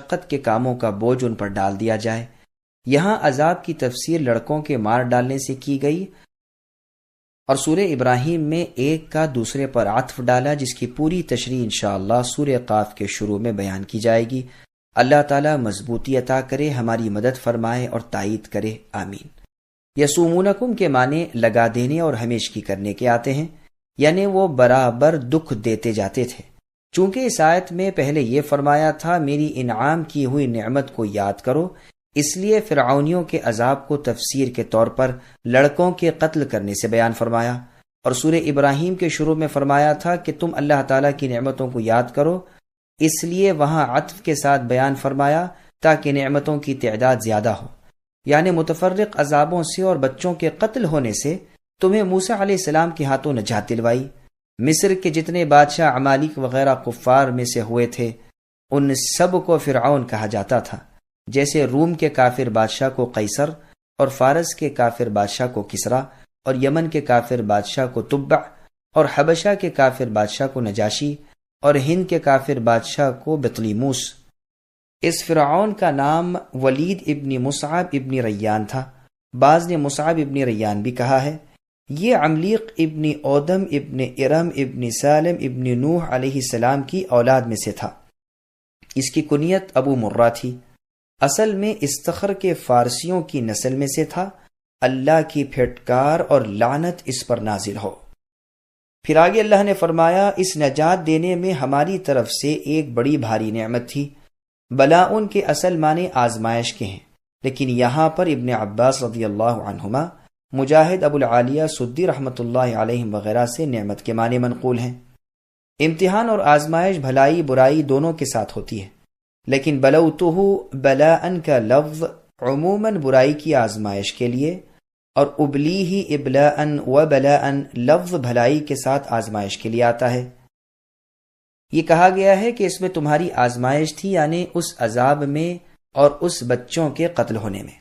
مشقت کے کاموں کا بوجھ ان پر ڈال دیا جائے۔ یہاں عذاب کی تفسیر لڑکوں کے مار ڈالنے سے کی گئی، اور سورہ ابراہیم میں ایک کا دوسرے پر عطف ڈالا، جس کی پوری تشریح انشاءاللہ سورہ قاف کے شروع میں بیان کی جائے گی۔ اللہ تعالیٰ مضبوطی عطا کرے، ہماری مدد فرمائے اور تائید کرے، آمین۔ یسومونکم کے معنی لگا دینے اور ہمیشگی کرنے کے آتے ہیں، یعنی وہ برابر دکھ دیتے جاتے تھے۔ چونکہ اس آیت میں پہلے یہ فرمایا تھا میری انعام کی ہوئی نعمت کو یاد کرو، اس لیے فرعونیوں کے عذاب کو تفسیر کے طور پر لڑکوں کے قتل کرنے سے بیان فرمایا، اور سورہ ابراہیم کے شروع میں فرمایا تھا کہ تم اللہ تعالیٰ کی نعمتوں کو یاد کرو، اس لیے وہاں عطف کے ساتھ بیان فرمایا تاکہ نعمتوں کی تعداد زیادہ ہو، یعنی متفرق عذابوں سے اور بچوں کے قتل ہونے سے تمہیں موسیٰ علیہ السلام کے ہاتھوں نجات دلوائی۔ مصر کے جتنے بادشاہ عمالق وغیرہ کفار میں سے ہوئے تھے ان سب کو فرعون کہا جاتا تھا، جیسے روم کے کافر بادشاہ کو قیصر، اور فارس کے کافر بادشاہ کو کسریٰ، اور یمن کے کافر بادشاہ کو تبع، اور حبشہ کے کافر بادشاہ کو نجاشی، اور ہند کے کافر بادشاہ کو بطلیموس۔ اس فرعون کا نام ولید ابن مصعب ابن ریان تھا، بعض نے مصعب ابن ریان بھی کہا ہے۔ یہ عملیق ابن اودم ابن ارم ابن سالم ابن نوح علیہ السلام کی اولاد میں سے تھا۔ اس کی کنیت ابو مرہ تھی، اصل میں استخر کے فارسیوں کی نسل میں سے تھا۔ اللہ کی پھٹکار اور لعنت اس پر نازل ہو۔ پھر آگے اللہ نے فرمایا اس نجات دینے میں ہماری طرف سے ایک بڑی بھاری نعمت تھی۔ بلاء کے اصل معنی آزمائش کے ہیں، لیکن یہاں پر ابن عباس رضی اللہ عنہما، مجاہد ابو العالیہ سدی رحمۃ اللہ علیہم وغیرہ سے نعمت کے معنی منقول ہیں۔ امتحان اور آزمائش بھلائی برائی دونوں کے ساتھ ہوتی ہے، لیکن بلوتہ بلاء کا لفظ عموماً برائی کی آزمائش کے لیے، اور ابلیہ ابلاء و بلاء لفظ بھلائی کے ساتھ آزمائش کے لیے آتا ہے۔ یہ کہا گیا ہے کہ اس میں تمہاری آزمائش تھی، یعنی اس عذاب میں اور اس بچوں کے قتل ہونے میں۔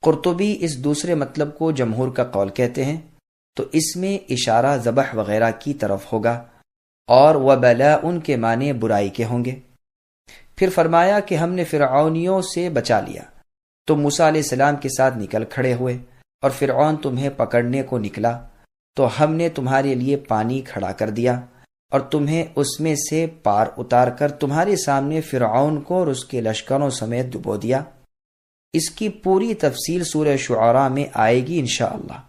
قرطبی اس دوسرے مطلب کو جمہور کا قول کہتے ہیں، تو اس میں اشارہ ذبح وغیرہ کی طرف ہوگا، اور وبلاء کے معنی برائی کے ہوں گے۔ پھر فرمایا کہ ہم نے فرعونیوں سے بچا لیا، تو موسیٰ علیہ السلام کے ساتھ نکل کھڑے ہوئے، اور فرعون تمہیں پکڑنے کو نکلا تو ہم نے تمہارے لیے پانی کھڑا کر دیا، اور تمہیں اس میں سے پار اتار کر تمہارے سامنے فرعون کو اور اس کے لشکروں سمیت ڈبو دیا۔ اس کی پوری تفصیل سورہ شعراء میں آئے گی انشاءاللہ۔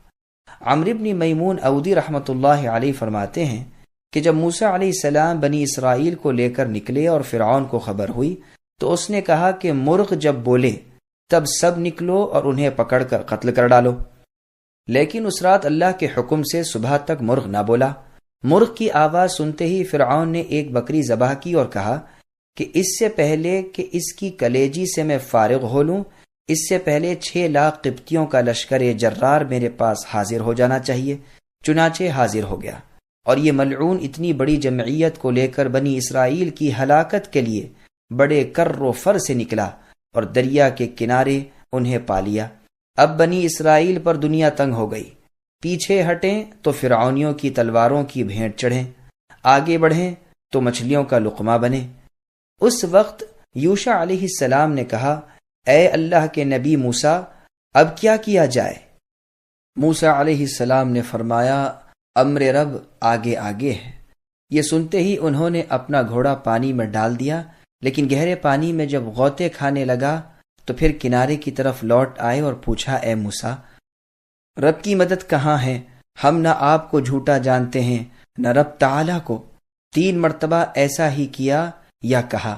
عمرو بن میمون عودی رحمۃ اللہ علیہ فرماتے ہیں کہ جب موسیٰ علیہ السلام بنی اسرائیل کو لے کر نکلے اور فرعون کو خبر ہوئی تو اس نے کہا کہ مرغ جب بولے تب سب نکلو اور انہیں پکڑ کر قتل کر ڈالو، لیکن اس رات اللہ کے حکم سے صبح تک مرغ نہ بولا۔ مرغ کی آواز سنتے ہی فرعون نے ایک بکری ذبح کی اور کہا کہ اس سے پہلے کہ اس کی کلیجی سے میں فارغ ہو لوں، اس سے پہلے 6 لاکھ قبطیوں کا لشکر جرار میرے پاس حاضر ہو جانا چاہیے۔ چنانچہ حاضر ہو گیا، اور یہ ملعون اتنی بڑی جمعیت کو لے کر بنی اسرائیل کی ہلاکت کے لیے بڑے کر و فر سے نکلا اور دریا کے کنارے انہیں پا لیا۔ اب بنی اسرائیل پر دنیا تنگ ہو گئی، پیچھے ہٹیں تو فرعونیوں کی تلواروں کی بھینٹ چڑھیں، آگے بڑھیں تو مچھلیوں کا لقمہ بنیں۔ اس وقت یوشع علیہ السلام نے کہا، اے اللہ کے نبی موسیٰ، اب کیا کیا جائے؟ موسیٰ علیہ السلام نے فرمایا، امر رب آگے آگے ہے۔ یہ سنتے ہی انہوں نے اپنا گھوڑا پانی میں ڈال دیا، لیکن گہرے پانی میں جب غوطے کھانے لگا تو پھر کنارے کی طرف لوٹ آئے اور پوچھا، اے موسیٰ، رب کی مدد کہاں ہے؟ ہم نہ آپ کو جھوٹا جانتے ہیں نہ رب تعالیٰ کو۔ 3 مرتبہ ایسا ہی کیا یا کہا۔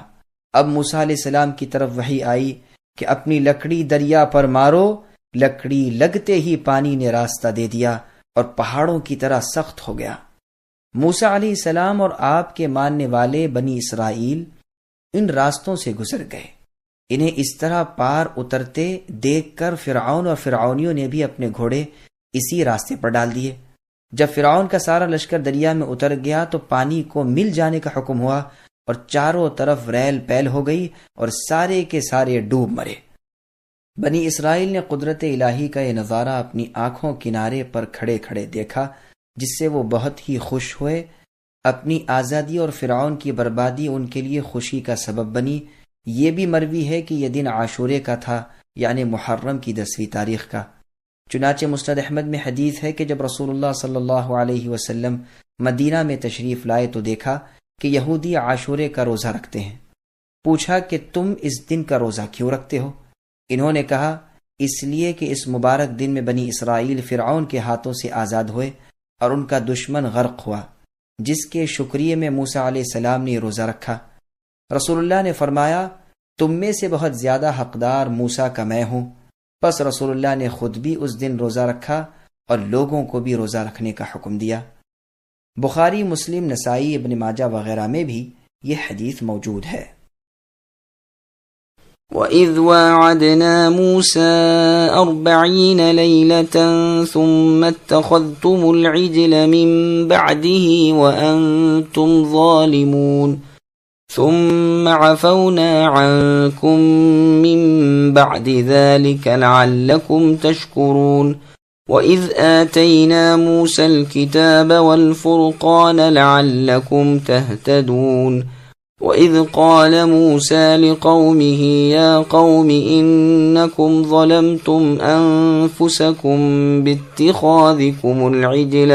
اب موسیٰ علیہ السلام کی طرف وحی آئی کہ اپنی لکڑی دریا پر مارو۔ لکڑی لگتے ہی پانی نے راستہ دے دیا اور پہاڑوں کی طرح سخت ہو گیا۔ موسیٰ علیہ السلام اور آپ کے ماننے والے بنی اسرائیل ان راستوں سے گزر گئے۔ انہیں اس طرح پار اترتے دیکھ کر فرعون اور فرعونیوں نے بھی اپنے گھوڑے اسی راستے پر ڈال دیے۔ جب فرعون کا سارا لشکر دریا میں اتر گیا تو پانی کو مل جانے کا حکم ہوا اور چاروں طرف ریل پیل ہو گئی اور سارے کے سارے ڈوب مرے۔ بنی اسرائیل نے قدرت الہی کا یہ نظارہ اپنی آنکھوں کنارے پر کھڑے کھڑے دیکھا، جس سے وہ بہت ہی خوش ہوئے۔ اپنی آزادی اور فرعون کی بربادی ان کے لیے خوشی کا سبب بنی، یہ بھی مروی ہے کہ یہ دن عاشورے کا تھا، یعنی محرم کی 10ویں تاریخ کا۔ چنانچہ مسند احمد میں حدیث ہے کہ جب رسول اللہ صلی اللہ علیہ وسلم مدینہ میں تشریف لائے تو دیکھا کہ یہودی عاشورے کا روزہ رکھتے ہیں۔ پوچھا کہ تم اس دن کا روزہ کیوں رکھتے ہو؟ انہوں نے کہا اس لیے کہ اس مبارک دن میں بنی اسرائیل فرعون کے ہاتھوں سے آزاد ہوئے اور ان کا دشمن غرق ہوا، جس کے شکریہ میں موسیٰ علیہ السلام نے یہ روزہ رکھا۔ رسول اللہ نے فرمایا تم میں سے بہت زیادہ حقدار موسیٰ کا میں ہوں۔ پس رسول اللہ نے خود بھی اس دن روزہ رکھا اور لوگوں کو بھی روزہ رکھنے کا حکم دیا۔ بخاری، مسلم، نسائی، ابن ماجہ وغیرہ میں بھی یہ حدیث موجود ہے۔ وَإِذْ وَاعَدْنَا مُوسَىٰ 40 لَيْلَةً ثُمَّ اتَّخَذْتُمُ الْعِجْلَ مِن بَعْدِهِ وَأَنْتُمْ ظَالِمُونَ ثُمَّ عَفَوْنَا عَنْكُمْ مِن بَعْدِ ذَلِكَ لَعَلَّكُمْ تَشْكُرُونَ وَإِذْ آتَيْنَا مُوسَى الْكِتَابَ وَالْفُرْقَانَ لَعَلَّكُمْ تَهْتَدُونَ وَإِذْ قَالَ مُوسَى لِقَوْمِهِ يَا قَوْمِ إِنَّكُمْ ظَلَمْتُمْ أَنفُسَكُمْ بِاتِّخَاذِكُمُ الْعِجْلَ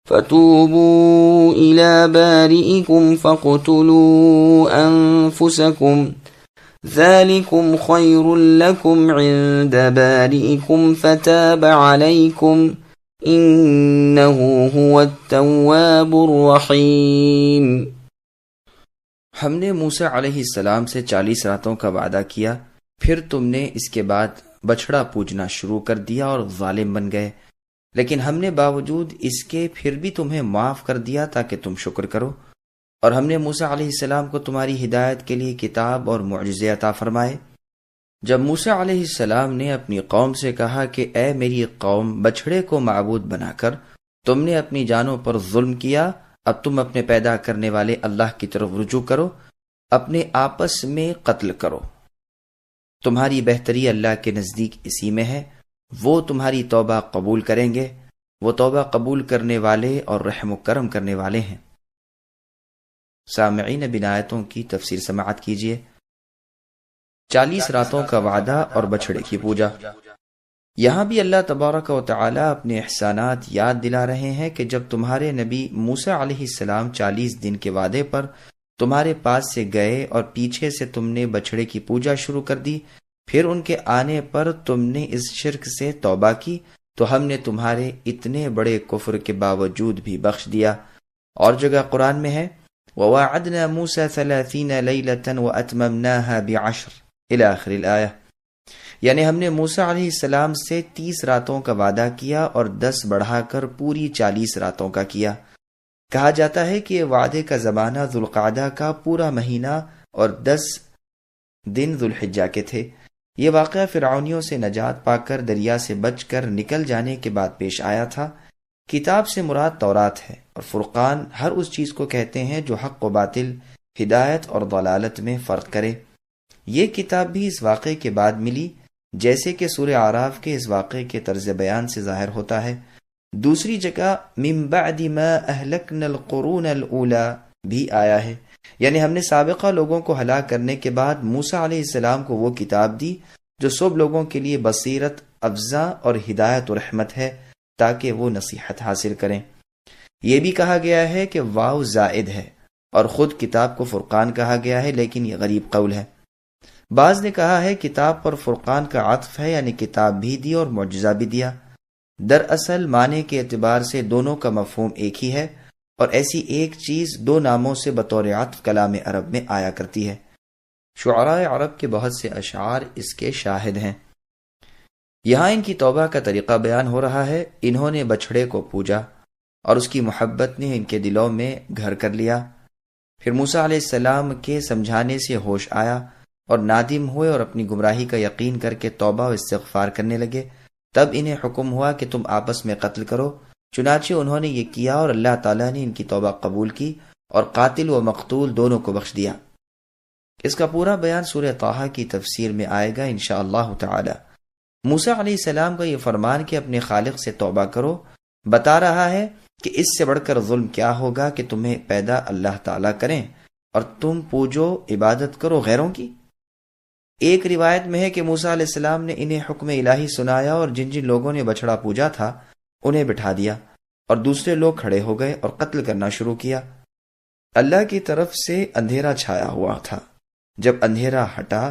فَتُوبُوا إِلَى بَارِئِكُمْ فَاقْتُلُوا أَنفُسَكُمْ ذَلِكُمْ خَيْرٌ لَكُمْ عِندَ بَارِئِكُمْ فَتَابَ عَلَيْكُمْ إِنَّهُ هُوَ التَّوَّابُ الرَّحِيمُ۔ ہم نے موسیٰ علیہ السلام سے 40 راتوں کا وعدہ کیا، پھر تم نے اس کے بعد بچھڑا پوجنا شروع کر دیا اور ظالم بن گئے، لیکن ہم نے باوجود اس کے پھر بھی تمہیں معاف کر دیا تاکہ تم شکر کرو، اور ہم نے موسیٰ علیہ السلام کو تمہاری ہدایت کے لیے کتاب اور معجزے عطا فرمائے۔ جب موسیٰ علیہ السلام نے اپنی قوم سے کہا کہ اے میری قوم، بچھڑے کو معبود بنا کر تم نے اپنی جانوں پر ظلم کیا، اب تم اپنے پیدا کرنے والے اللہ کی طرف رجوع کرو، اپنے آپس میں قتل کرو، تمہاری بہتری اللہ کے نزدیک اسی میں ہے، وہ تمہاری توبہ قبول کریں گے، وہ توبہ قبول کرنے والے اور رحم و کرم کرنے والے ہیں۔ سامعین، اب ان آیتوں کی تفسیر سماعت کیجیے۔ 40 راتوں کا وعدہ اور بچھڑے کی پوجا۔ یہاں بھی اللہ تبارک و تعالی اپنے احسانات یاد دلا رہے ہیں کہ جب تمہارے نبی موسیٰ علیہ السلام 40 دن کے وعدے پر تمہارے پاس سے گئے اور پیچھے سے تم نے بچھڑے کی پوجا شروع کر دی، پھر ان کے آنے پر تم نے اس شرک سے توبہ کی، تو ہم نے تمہارے اتنے بڑے کفر کے باوجود بھی بخش دیا۔ اور جگہ قرآن میں ہے وَوَاعَدْنَا مُوسَىٰ 30 لَيْلَةً وَأَتْمَمْنَاهَا بِعَشْرٍ إِلَى آخِرِ الْآيَةِ، یعنی ہم نے موسیٰ علیہ السلام سے 30 راتوں کا وعدہ کیا اور 10 بڑھا کر پوری 40 راتوں کا کیا۔ کہا جاتا ہے کہ یہ وعدے کا زمانہ ذوالقعدہ کا پورا مہینہ اور 10 دن ذوالحجہ کے تھے۔ یہ واقعہ فرعونیوں سے نجات پا کر دریا سے بچ کر نکل جانے کے بعد پیش آیا تھا۔ کتاب سے مراد تورات ہے، اور فرقان ہر اس چیز کو کہتے ہیں جو حق و باطل، ہدایت اور ضلالت میں فرق کرے۔ یہ کتاب بھی اس واقعے کے بعد ملی، جیسے کہ سورہ اعراف کے اس واقعے کے طرز بیان سے ظاہر ہوتا ہے۔ دوسری جگہ من بعد ما اہلکنا القرون الاولی بھی آیا ہے، یعنی ہم نے سابقہ لوگوں کو ہلاک کرنے کے بعد موسیٰ علیہ السلام کو وہ کتاب دی جو سب لوگوں کے لیے بصیرت افزا اور ہدایت و رحمت ہے، تاکہ وہ نصیحت حاصل کریں۔ یہ بھی کہا گیا ہے کہ واو زائد ہے اور خود کتاب کو فرقان کہا گیا ہے، لیکن یہ غریب قول ہے۔ بعض نے کہا ہے کتاب پر فرقان کا عطف ہے، یعنی کتاب بھی دی اور معجزہ بھی دیا۔ دراصل معنی کے اعتبار سے دونوں کا مفہوم ایک ہی ہے، اور ایسی ایک چیز دو ناموں سے بطور عطف کلام عرب میں آیا کرتی ہے۔ شعراء عرب کے بہت سے اشعار اس کے شاہد ہیں۔ یہاں ان کی توبہ کا طریقہ بیان ہو رہا ہے۔ انہوں نے بچھڑے کو پوجا اور اس کی محبت نے ان کے دلوں میں گھر کر لیا۔ پھر موسیٰ علیہ السلام کے سمجھانے سے ہوش آیا اور نادم ہوئے اور اپنی گمراہی کا یقین کر کے توبہ و استغفار کرنے لگے۔ تب انہیں حکم ہوا کہ تم آپس میں قتل کرو، چنانچہ انہوں نے یہ کیا اور اللہ تعالیٰ نے ان کی توبہ قبول کی اور قاتل و مقتول دونوں کو بخش دیا۔ اس کا پورا بیان سورہ طٰہٰ کی تفسیر میں آئے گا انشاءاللہ تعالی۔ موسیٰ علیہ السلام کا یہ فرمان کہ اپنے خالق سے توبہ کرو بتا رہا ہے کہ اس سے بڑھ کر ظلم کیا ہوگا کہ تمہیں پیدا اللہ تعالیٰ کریں اور تم پوجو عبادت کرو غیروں کی؟ ایک روایت میں ہے کہ موسیٰ علیہ السلام نے انہیں حکم الہی سنایا اور جن جن لوگوں نے بچڑا پوجا تھا انہیں بٹھا دیا، اور دوسرے لوگ کھڑے ہو گئے اور قتل کرنا شروع کیا۔ اللہ کی طرف سے اندھیرا چھایا ہوا تھا، جب اندھیرا ہٹا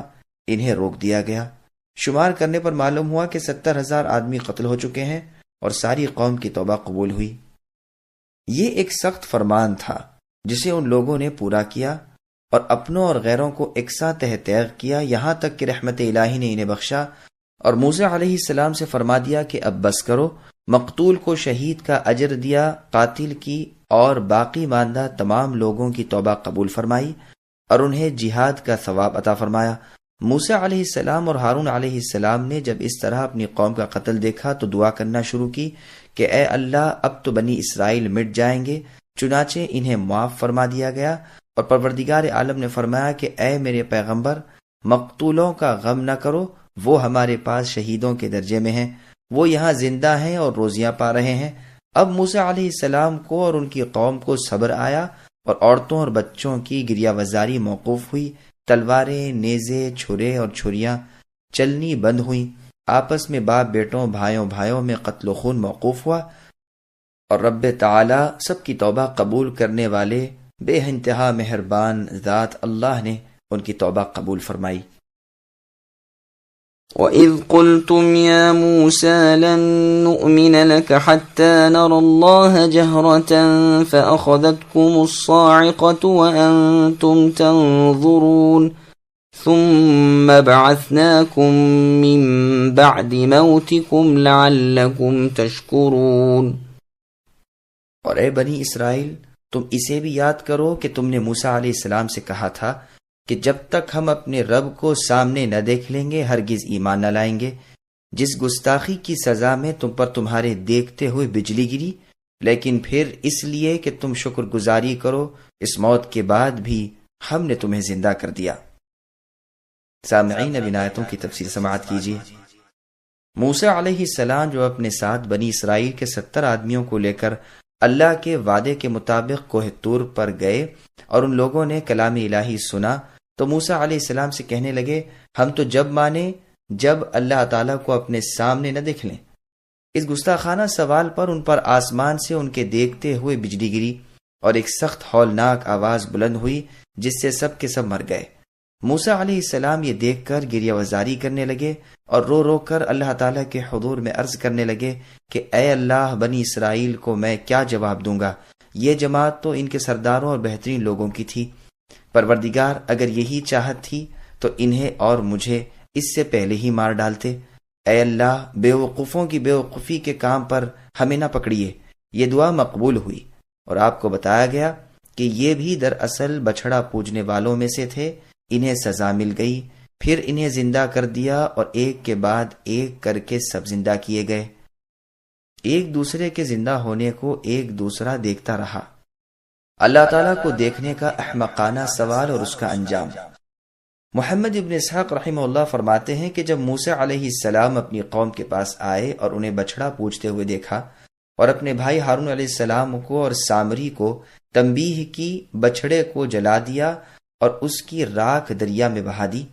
انہیں روک دیا گیا۔ شمار کرنے پر معلوم ہوا کہ 70,000 آدمی قتل ہو چکے ہیں اور ساری قوم کی توبہ قبول ہوئی۔ یہ ایک سخت فرمان تھا جسے ان لوگوں نے پورا کیا اور اپنوں اور غیروں کو یکساں تہ تیغ کیا، یہاں تک کہ رحمت الہی نے انہیں بخشا اور موسیٰ علیہ السلام سے فرما دیا کہ اب بس کرو۔ مقتول کو شہید کا اجر دیا، قاتل کی اور باقی ماندہ تمام لوگوں کی توبہ قبول فرمائی اور انہیں جہاد کا ثواب عطا فرمایا۔ موسیٰ علیہ السلام اور ہارون علیہ السلام نے جب اس طرح اپنی قوم کا قتل دیکھا تو دعا کرنا شروع کی کہ اے اللہ، اب تو بنی اسرائیل مٹ جائیں گے۔ چنانچہ انہیں معاف فرما دیا گیا، اور پروردگار عالم نے فرمایا کہ اے میرے پیغمبر، مقتولوں کا غم نہ کرو، وہ ہمارے پاس شہیدوں کے درجے میں ہیں، وہ یہاں زندہ ہیں اور روزیاں پا رہے ہیں۔ اب موسیٰ علیہ السلام کو اور ان کی قوم کو صبر آیا اور عورتوں اور بچوں کی گریہ وزاری موقوف ہوئی، تلواریں، نیزے، چھرے اور چھریاں چلنی بند ہوئیں، آپس میں باپ بیٹوں، بھائیوں میں قتل و خون موقوف ہوا، اور رب تعالی سب کی توبہ قبول کرنے والے بے انتہا مہربان ذات اللہ نے ان کی توبہ قبول فرمائی۔ وَإِذْ قُلْتُمْ يَا مُوسَى لَن نُّؤْمِنَ لَكَ حَتَّى نَرَى اللَّهَ جَهْرَةً فَأَخَذَتْكُمُ الصَّاعِقَةُ وَأَنْتُمْ تَنظُرُونَ ثُمَّ بَعَثْنَاكُمْ مِنْ بَعْدِ مَوْتِكُمْ لَعَلَّكُمْ تَشْكُرُونَ۔ اور اے بنی اسرائیل، تم اسے بھی یاد کرو کہ تم نے موسیٰ علیہ السلام سے کہا تھا کہ جب تک ہم اپنے رب کو سامنے نہ دیکھ لیں گے ہرگز ایمان نہ لائیں گے۔ جس گستاخی کی سزا میں تم پر تمہارے دیکھتے ہوئے بجلی گری، لیکن پھر اس لیے کہ تم شکر گزاری کرو، اس موت کے بعد بھی ہم نے تمہیں زندہ کر دیا۔ سامعین، اب ان آیتوں کی تفسیر سماعت کیجیے۔ موسیٰ علیہ السلام جو اپنے ساتھ بنی اسرائیل کے 70 آدمیوں کو لے کر اللہ کے وعدے کے مطابق کوہ طور پر گئے اور ان لوگوں نے کلام الہی سنا، تو موسیٰ علیہ السلام سے کہنے لگے، ہم تو جب مانیں جب اللہ تعالیٰ کو اپنے سامنے نہ دیکھ لیں۔ اس گستاخانہ سوال پر ان پر آسمان سے ان کے دیکھتے ہوئے بجلی گری اور ایک سخت ہولناک آواز بلند ہوئی جس سے سب کے سب مر گئے۔ موسیٰ علیہ السلام یہ دیکھ کر گریہ وزاری کرنے لگے اور رو رو کر اللہ تعالیٰ کے حضور میں عرض کرنے لگے کہ اے اللہ، بنی اسرائیل کو میں کیا جواب دوں گا؟ یہ جماعت تو ان کے سرداروں اور بہترین لوگوں کی تھی۔ پروردگار، اگر یہی چاہت تھی تو انہیں اور مجھے اس سے پہلے ہی مار ڈالتے۔ اے اللہ، بے وقوفوں کی بے وقوفی کے کام پر ہمیں نہ پکڑیے۔ یہ دعا مقبول ہوئی اور آپ کو بتایا گیا کہ یہ بھی دراصل بچھڑا پوجنے والوں میں سے تھے۔ انہیں سزا مل گئی، پھر انہیں زندہ کر دیا اور ایک کے بعد ایک کر کے سب زندہ کیے گئے۔ ایک دوسرے کے زندہ ہونے کو ایک دوسرا دیکھتا رہا۔ اللہ تعالیٰ کو دیکھنے کا احمقانہ سوال اور اس کا انجام۔ محمد ابن اسحاق رحمہ اللہ فرماتے ہیں کہ جب موسیٰ علیہ السلام اپنی قوم کے پاس آئے اور انہیں بچھڑا پوجتے ہوئے دیکھا اور اپنے بھائی ہارون علیہ السلام کو اور سامری کو تنبیہ کی، بچھڑے کو جلا دیا اور اس کی راکھ دریا میں بہا دی۔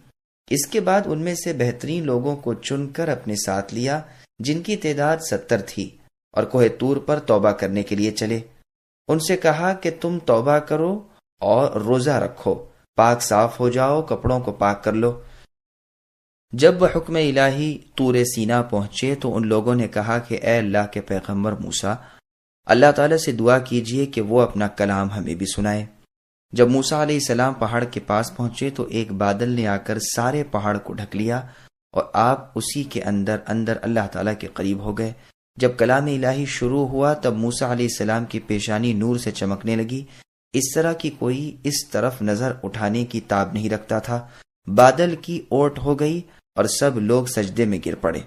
اس کے بعد ان میں سے بہترین لوگوں کو چن کر اپنے ساتھ لیا جن کی تعداد 70 تھی، اور کوہ طور پر توبہ کرنے کے لیے چلے۔ ان سے کہا کہ تم توبہ کرو اور روزہ رکھو، پاک صاف ہو جاؤ، کپڑوں کو پاک کر لو۔ جب وہ حکم الہی طور سینا پہنچے تو ان لوگوں نے کہا کہ اے اللہ کے پیغمبر موسیٰ، اللہ تعالیٰ سے دعا کیجئے کہ وہ اپنا کلام ہمیں بھی سنائے۔ جب موسیٰ علیہ السلام پہاڑ کے پاس پہنچے تو ایک بادل نے آ کر سارے پہاڑ کو ڈھک لیا اور آپ اسی کے اندر اللہ تعالیٰ کے قریب ہو گئے۔ جب کلام الہی شروع ہوا تب موسیٰ علیہ السلام کی پیشانی نور سے چمکنے لگی، اس طرح کی کوئی اس طرف نظر اٹھانے کی تاب نہیں رکھتا تھا۔ بادل کی اوٹ ہو گئی اور سب لوگ سجدے میں گر پڑے،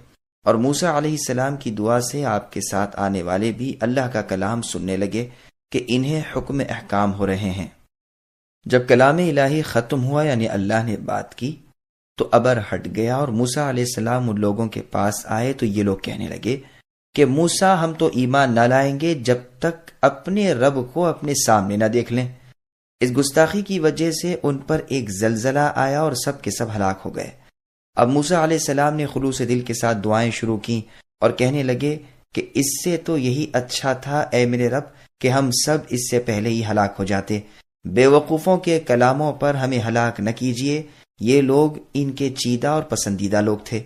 اور موسیٰ علیہ السلام کی دعا سے آپ کے ساتھ آنے والے بھی اللہ کا کلام سننے لگے کہ انہیں حکم احکام ہو رہے ہیں۔ جب کلام الہی ختم ہوا، یعنی اللہ نے بات کی، تو ابر ہٹ گیا اور موسیٰ علیہ السلام ان لوگوں کے پاس آئے تو یہ لوگ کہنے لگے کہ موسیٰ، ہم تو ایمان نہ لائیں گے جب تک اپنے رب کو اپنے سامنے نہ دیکھ لیں۔ اس گستاخی کی وجہ سے ان پر ایک زلزلہ آیا اور سب کے سب ہلاک ہو گئے۔ اب موسیٰ علیہ السلام نے خلوص دل کے ساتھ دعائیں شروع کی اور کہنے لگے کہ اس سے تو یہی اچھا تھا اے میرے رب کہ ہم سب اس سے پہلے ہی ہلاک ہو جاتے۔ بے وقوفوں کے کلاموں پر ہمیں ہلاک نہ کیجیے، یہ لوگ ان کے چیدہ اور پسندیدہ لوگ تھے۔